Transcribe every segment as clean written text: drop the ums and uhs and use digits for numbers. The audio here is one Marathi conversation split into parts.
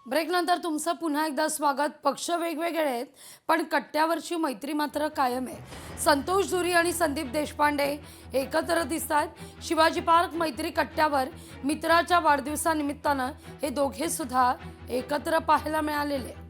ब्रेकनंतर तुमचं पुन्हा एकदा स्वागत. पक्ष वेगवेगळे आहेत पण कट्ट्यावरची मैत्री मात्र कायम आहे. संतोष झुरी आणि संदीप देशपांडे एकत्र दिसतात. शिवाजी पार्क मैत्री कट्ट्यावर मित्राच्या वाढदिवसानिमित्तानं हे दोघे सुद्धा एकत्र पाहायला मिळालेले.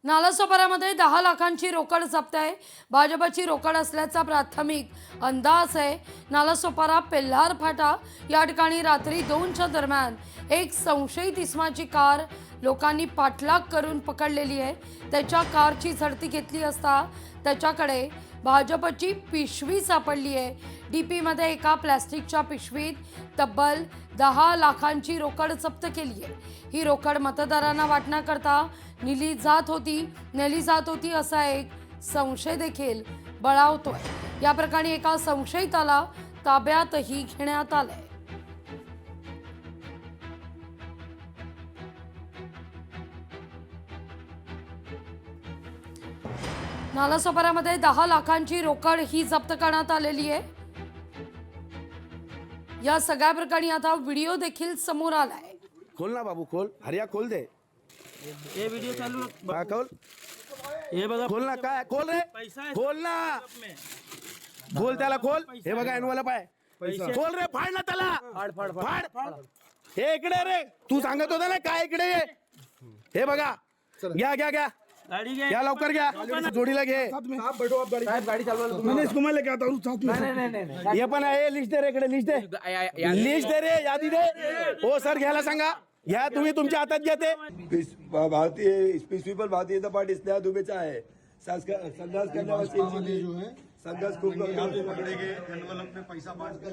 नालासोपाऱ्यामध्ये 10 लाखांची रोकड जप्त आहे. भाजपची रोकड असल्याचा प्राथमिक अंदाज आहे. नालासोपारा पेल्हार फाटा या ठिकाणी रात्री 2च्या दरम्यान एक संशयित इसमाची कार लोकांनी पाठलाग करून पकडलेली आहे. त्याच्या कारची झडती घेतली असता त्याच्याकडे भाजपची पिशवी सापडली आहे. डीपीमध्ये एका प्लॅस्टिकच्या पिशवीत तब्बल 10 लाखांची रोकड जप्त केली आहे. ही रोकड मतदारांना वाटण्याकरता नेली जात होती असा एक संशय देखील बळावतोय. या प्रकरणी एका संशयिताला ताब्यातही घेण्यात आलंय. नालासोपाऱ्यामध्ये 10 लाखांची रोकड ही जप्त करण्यात आलेली आहे. या सगळ्या प्रकरणी आता व्हिडिओ देखील समोर आलाय. खोल ना बाबू, खोल. हरिया खोल दे. ये वीडियो चालू हा, खोल. हे बघा खोल ना. काय खोल रे? खोल ना. खोल त्याला, खोल. हे बघा एनवलप आहे. खोल रे, फाड ना त्याला. फाड. हे इकडे रे. तू सांगत होता ना काय इकडे ये. हे बघा. घ्या गाड़ी घे. घ्या लवकर घ्या. जोडीला घे. गाड़ी मैंने इसको मैं लेके आता हूँ साथ में। हे पण आहे. लिस्ट दे रे इकडे. लिस्ट दे रे. यादी दे. हो सर, घ्यायला सांगा. घ्या तुम्ही तुमच्या हातात घ्या ते. भारतीय पीपल भारतीय जनता पार्टी स्नेहा दुबेचा है. संघर्ष करने वाले जो है संघर्ष खूब पकड़ेंगे एनवलप में पैसा बांट कर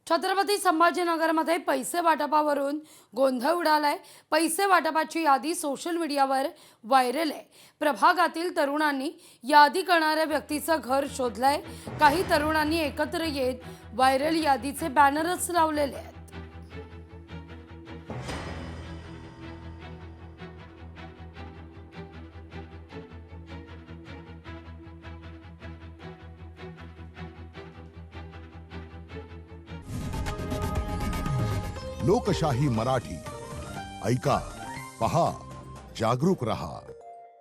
छत्रपती संभाजीनगरमध्ये पैसे वाटपावरून गोंधळ उडालाय. पैसे वाटपाची यादी सोशल मीडियावर व्हायरल आहे. प्रभागातील तरुणांनी यादी करणाऱ्या व्यक्तीचं घर शोधलंय. काही तरुणांनी एकत्र येत व्हायरल यादीचे बॅनरच लावलेले आहेत. लोकशाही मराठी ऐका, पहा, जागरूक रहा.